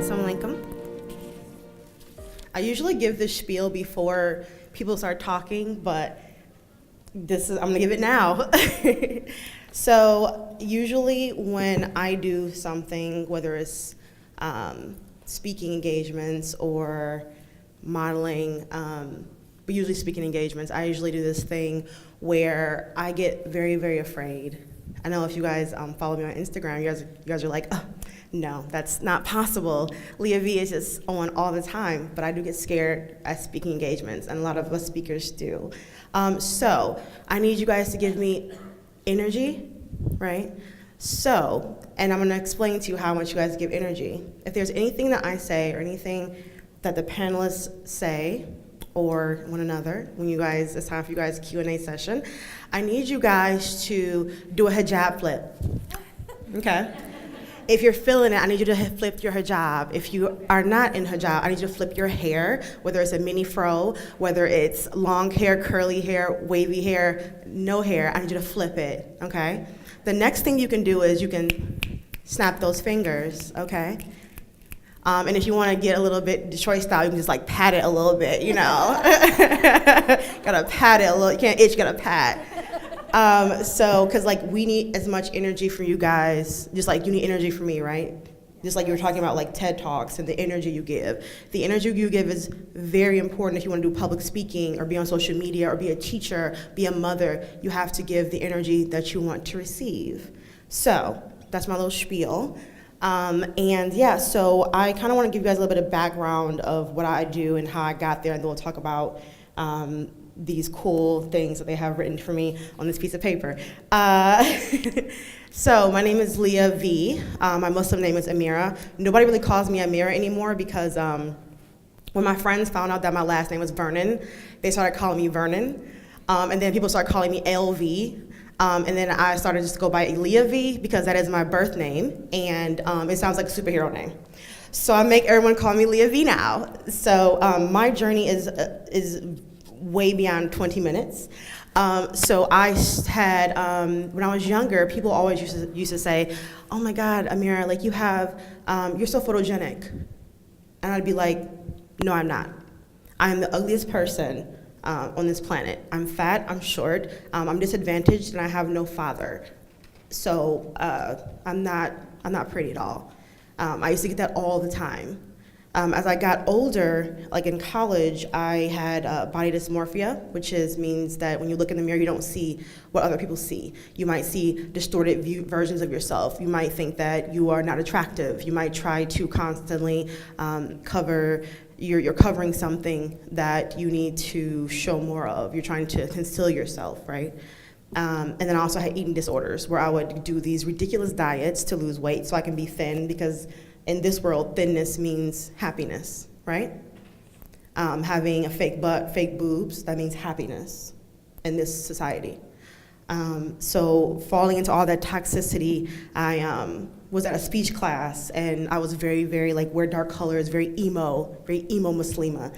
Assalamu alaikum. I usually give this spiel before people start talking, but I'm gonna give it now. So usually when I do something, whether it's speaking engagements or modeling, but usually speaking engagements, I usually do this thing where I get very, very afraid. I know if you guys follow me on Instagram, you guys are like, oh, no, that's not possible. Leah V is just on all the time, but I do get scared at speaking engagements, and a lot of us speakers do. So I need you guys to give me energy, right? So, and I'm gonna explain to you how much you guys give energy. If there's anything that I say or anything that the panelists say, or one another, it's time for you guys' Q&A session, I need you guys to do a hijab flip, okay? If you're feeling it, I need you to flip your hijab. If you are not in hijab, I need you to flip your hair, whether it's a mini fro, whether it's long hair, curly hair, wavy hair, no hair, I need you to flip it, okay? The next thing you can do is you can snap those fingers, okay? And if you want to get a little bit Detroit style, you can just like pat it a little bit, you know? Gotta pat it a little, you can't itch, you gotta pat. Cause like we need as much energy from you guys, just like you need energy from me, right? Just like you were talking about like TED Talks and the energy you give. The energy you give is very important if you want to do public speaking or be on social media or be a teacher, be a mother. You have to give the energy that you want to receive. So that's my little spiel. So I kind of want to give you guys a little bit of background of what I do and how I got there, and then we'll talk about these cool things that they have written for me on this piece of paper. So my name is Leah V. My Muslim name is Amira. Nobody really calls me Amira anymore because when my friends found out that my last name was Vernon, they started calling me Vernon. And then people started calling me LV. And then I started just to go by Leah V because that is my birth name, and it sounds like a superhero name. So I make everyone call me Leah V now. So my journey is way beyond 20 minutes. So I had, when I was younger, people always used to say, oh my God, Amira, like you're so photogenic. And I'd be like, no, I'm not. I'm the ugliest person on this planet. I'm fat, I'm short, I'm disadvantaged, and I have no father. So I'm not pretty at all. I used to get that all the time. As I got older, like in college, I had body dysmorphia, which means that when you look in the mirror, you don't see what other people see. You might see distorted versions of yourself. You might think that you are not attractive. You might try to constantly you're covering something that you need to show more of. You're trying to conceal yourself, right? And then I also had eating disorders where I would do these ridiculous diets to lose weight so I can be thin, because in this world, thinness means happiness, right? Having a fake butt, fake boobs, that means happiness in this society. So falling into all that toxicity, I was at a speech class, and I was very, very like wear dark colors, very emo Muslima.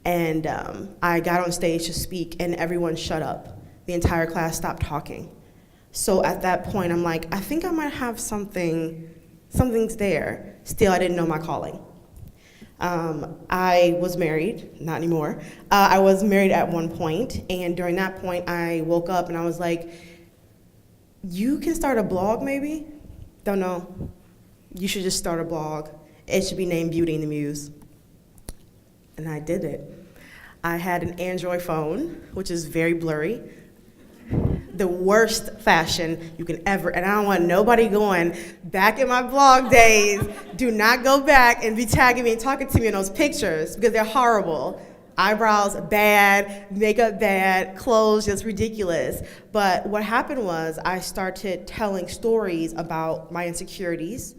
And I got on stage to speak, and everyone shut up. The entire class stopped talking. So at that point, I'm like, I think I might have something's there. Still, I didn't know my calling. I was married, not anymore. I was married at one point, and during that point, I woke up and I was like, you can start a blog maybe? Don't know. You should just start a blog. It should be named Beauty and the Muse. And I did it. I had an Android phone, which is very blurry. The worst fashion you can ever, and I don't want nobody going back in my blog days. Do not go back and be tagging me and talking to me in those pictures because they're horrible. Eyebrows bad, makeup bad, clothes just ridiculous. But what happened was I started telling stories about my insecurities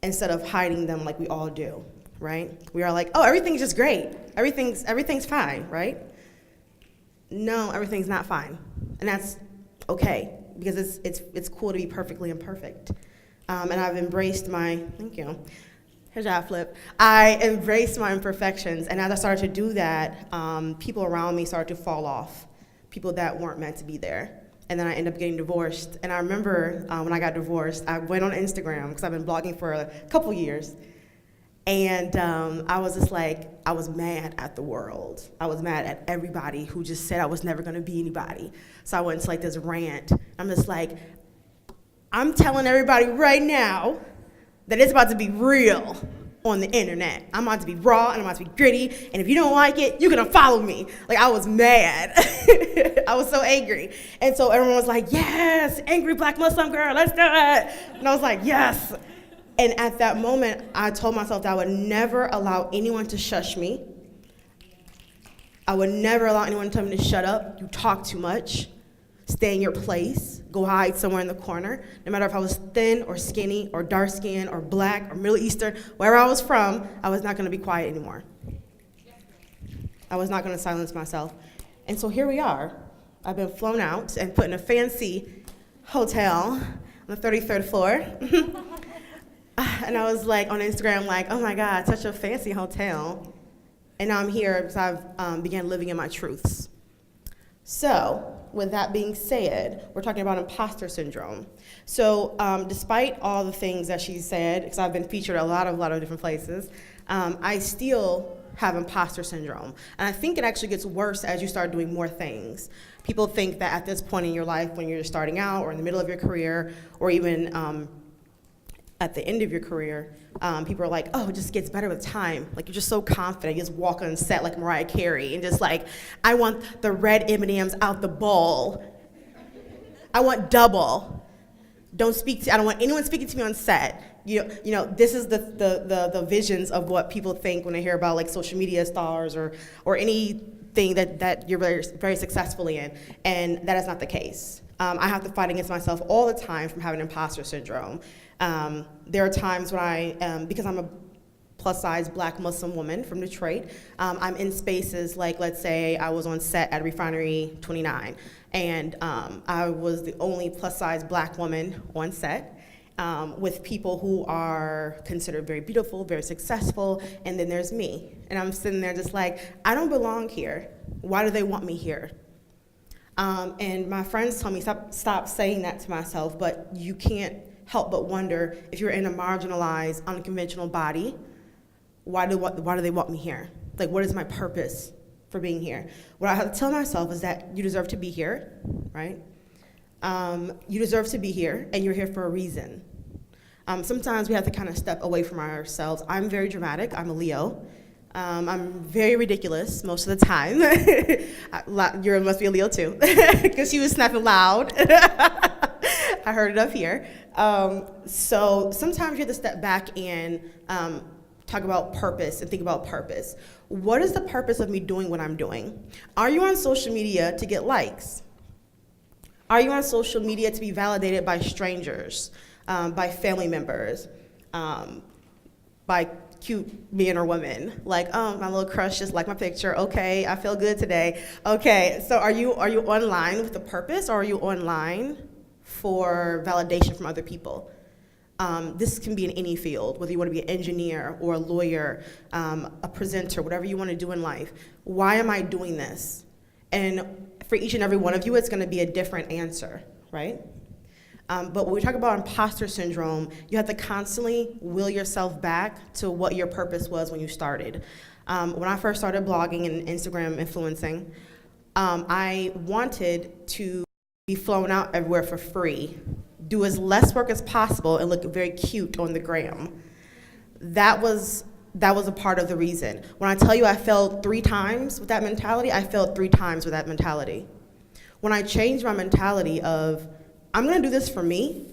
instead of hiding them like we all do, right? We are like, oh, everything's just great. Everything's fine, right? No, everything's not fine. And that's okay, because it's cool to be perfectly imperfect. And I've embraced thank you, hijab flip. I embraced my imperfections, and as I started to do that, people around me started to fall off, people that weren't meant to be there. And then I ended up getting divorced. And I remember when I got divorced, I went on Instagram, because I've been blogging for a couple years, And I was just like, I was mad at the world. I was mad at everybody who just said I was never gonna be anybody. So I went into like this rant. I'm just like, I'm telling everybody right now that it's about to be real on the internet. I'm about to be raw and I'm about to be gritty, and if you don't like it, you're gonna follow me. Like, I was mad. I was so angry. And so everyone was like, yes, angry black Muslim girl, let's do it. And I was like, yes. And at that moment, I told myself that I would never allow anyone to shush me. I would never allow anyone to tell me to shut up. You talk too much. Stay in your place. Go hide somewhere in the corner. No matter if I was thin or skinny or dark skinned or black or Middle Eastern, wherever I was from, I was not going to be quiet anymore. I was not going to silence myself. And so here we are. I've been flown out and put in a fancy hotel on the 33rd floor. And I was like on Instagram, like, oh my God, such a fancy hotel. And now I'm here because I've began living in my truths. So, with that being said, we're talking about imposter syndrome. So, despite all the things that she said, because I've been featured a lot of different places, I still have imposter syndrome. And I think it actually gets worse as you start doing more things. People think that at this point in your life, when you're starting out or in the middle of your career, or even at the end of your career, people are like, oh, it just gets better with time. Like, you're just so confident. You just walk on set like Mariah Carey and just like, I want the red M&Ms out the bowl. I want double. I don't want anyone speaking to me on set. You know, this is the visions of what people think when they hear about like social media stars or anything that you're very, very successfully in. And that is not the case. I have to fight against myself all the time from having imposter syndrome. There are times when because I'm a plus-size black Muslim woman from Detroit, I'm in spaces like, let's say I was on set at Refinery 29, and I was the only plus-size black woman on set, with people who are considered very beautiful, very successful, and then there's me. And I'm sitting there just like, I don't belong here. Why do they want me here? And my friends tell me, stop saying that to myself, but you can't help but wonder, if you're in a marginalized, unconventional body, why do they want me here? Like, what is my purpose for being here? What I have to tell myself is that you deserve to be here, right? You deserve to be here, and you're here for a reason. Sometimes we have to kind of step away from ourselves. I'm very dramatic. I'm a Leo. I'm very ridiculous most of the time. You must be a Leo too, because she was snapping loud. I heard it up here. So sometimes you have to step back and talk about purpose and think about purpose. What is the purpose of me doing what I'm doing? Are you on social media to get likes? Are you on social media to be validated by strangers, by family members, by cute men or women? Like, oh, my little crush just liked my picture. Okay, I feel good today. Okay, so are you online with a purpose, or are you online for validation from other people? This can be in any field, whether you want to be an engineer or a lawyer, a presenter, whatever you want to do in life. Why am I doing this? And for each and every one of you, it's going to be a different answer, right? But when we talk about imposter syndrome, you have to constantly will yourself back to what your purpose was when you started. When I first started blogging and Instagram influencing, I wanted to be flown out everywhere for free, do as less work as possible, and look very cute on the gram. That was a part of the reason. When I tell you I failed 3 times with that mentality, I failed 3 times with that mentality. When I changed my mentality of, I'm gonna do this for me,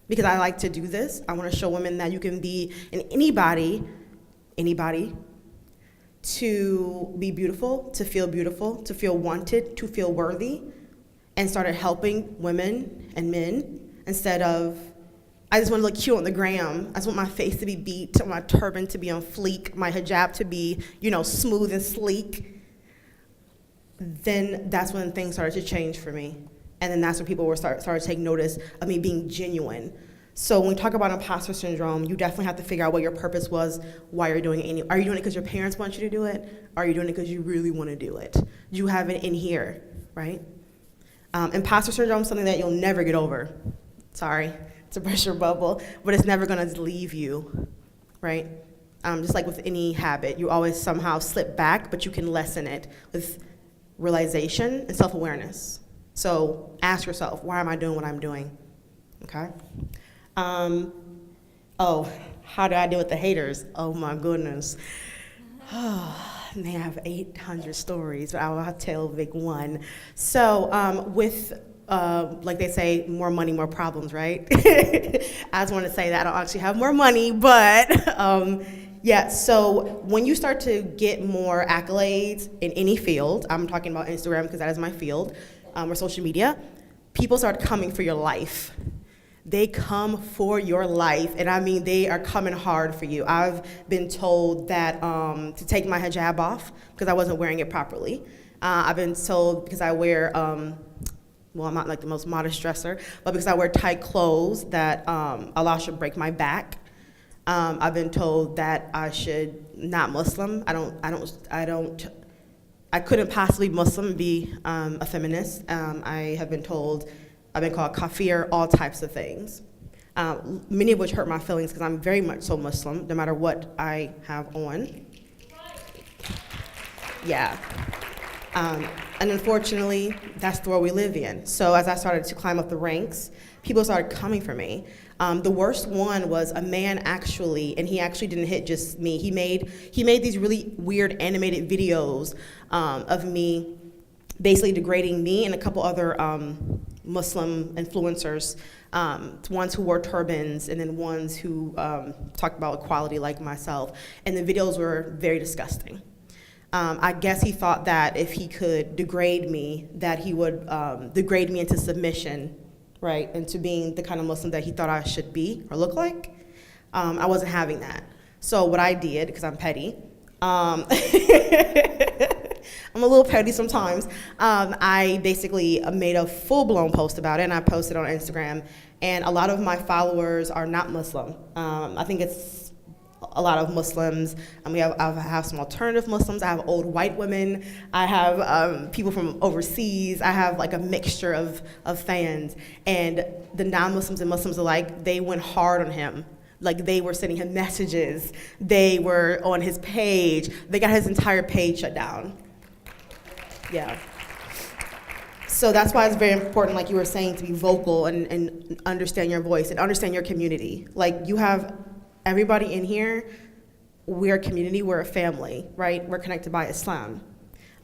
because I like to do this. I wanna show women that you can be in anybody, to be beautiful, to feel wanted, to feel worthy, and started helping women and men instead of, I just want to look cute on the gram. I just want my face to be beat, my turban to be on fleek, my hijab to be, smooth and sleek. Then that's when things started to change for me. And then that's when people started to take notice of me being genuine. So when we talk about imposter syndrome, you definitely have to figure out what your purpose was, why you're doing it. Are you doing it because your parents want you to do it? Are you doing it because you really want to do it? Do you have it in here, right? Imposter syndrome is something that you'll never get over. Sorry to burst your bubble, but it's never gonna leave you, right? Just like with any habit, you always somehow slip back, but you can lessen it with realization and self-awareness. So ask yourself, why am I doing what I'm doing? Okay? How do I deal with the haters? Oh my goodness. They have 800 stories, but I'll tell a big one. So like they say, more money, more problems, right? I just want to say that I don't actually have more money, but yeah, so when you start to get more accolades in any field, I'm talking about Instagram because that is my field, or social media, people start coming for your life. They come for your life, and I mean they are coming hard for you. I've been told that to take my hijab off because I wasn't wearing it properly. I've been told because I wear, well, I'm not like the most modest dresser, but because I wear tight clothes that Allah should break my back. I've been told that I should not Muslim. I couldn't possibly Muslim and be a feminist. I have been told, I've been called kafir, all types of things. Many of which hurt my feelings because I'm very much so Muslim, no matter what I have on. Yeah. And unfortunately, that's the world we live in. So as I started to climb up the ranks, people started coming for me. The worst one was a man actually, and he actually didn't hit just me. He made these really weird animated videos of me basically degrading me and a couple other Muslim influencers, ones who wore turbans and then ones who talked about equality like myself. And the videos were very disgusting. I guess he thought that if he could degrade me, that he would degrade me into submission, right, into being the kind of Muslim that he thought I should be or look like. I wasn't having that. So what I did, because I'm petty, I'm a little petty sometimes. I basically made a full-blown post about it, and I posted on Instagram. And a lot of my followers are not Muslim. I think it's a lot of Muslims. I have some alternative Muslims. I have old white women. I have people from overseas. I have like a mixture of fans. And the non-Muslims and Muslims alike, they went hard on him. Like they were sending him messages. They were on his page. They got his entire page shut down. Yeah. So that's why it's very important, like you were saying, to be vocal and understand your voice and understand your community. Like you have everybody in here, we're a community, we're a family, right? We're connected by Islam.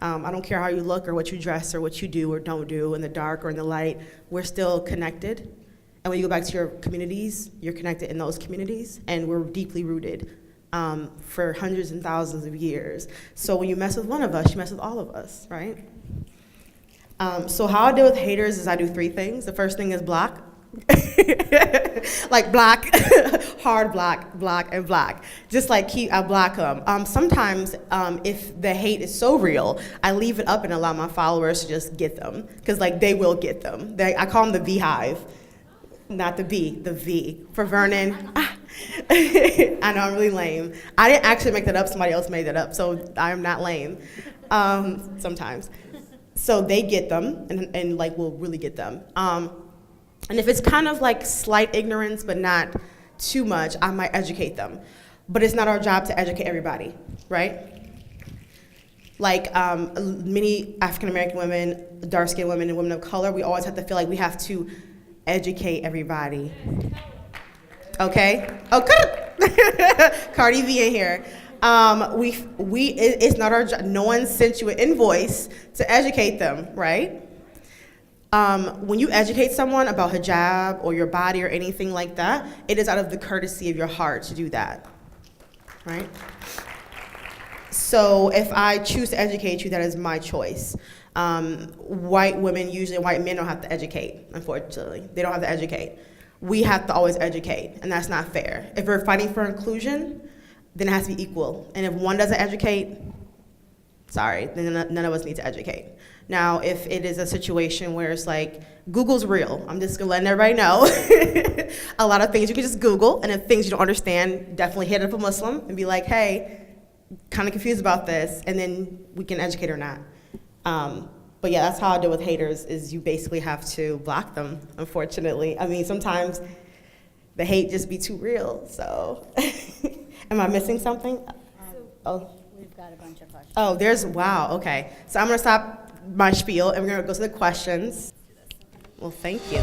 I don't care how you look or what you dress or what you do or don't do in the dark or in the light, we're still connected. And when you go back to your communities, you're connected in those communities, and we're deeply rooted for hundreds and thousands of years. So when you mess with one of us, you mess with all of us, right? So how I deal with haters is I do 3 things. The first thing is block. Like block, hard block, and block. Just like I block them. Sometimes if the hate is so real, I leave it up and allow my followers to just get them. Because like they will get them. I call them the beehive. Not the B, the V. For Vernon, I know I'm really lame. I didn't actually make that up, somebody else made that up, so I'm not lame sometimes. So they get them, and like will really get them. And if it's kind of like slight ignorance, but not too much, I might educate them. But it's not our job to educate everybody, right? Like many African-American women, dark-skinned women, and women of color, we always have to feel like we have to educate everybody. Okay? Oh, good. Cardi B in here. It's not our job. No one sent you an invoice to educate them, right? When you educate someone about hijab or your body or anything like that, it is out of the courtesy of your heart to do that, right? So if I choose to educate you, that is my choice. White women, usually white men don't have to educate, unfortunately. They don't have to educate. We have to always educate, and that's not fair. If we're fighting for inclusion, then it has to be equal. And if one doesn't educate, sorry, then none of us need to educate. Now, if it is a situation where it's like, Google's real, I'm just gonna let everybody know. A lot of things you can just Google, and if things you don't understand, definitely hit up a Muslim and be like, hey, kind of confused about this, and then we can educate or not. But yeah, that's how I deal with haters, is you basically have to block them, unfortunately. I mean, sometimes the hate just be too real, so. Am I missing something? Oh. We've got a bunch of questions. Oh, wow, okay. So I'm gonna stop my spiel and we're gonna go to the questions. Well, thank you.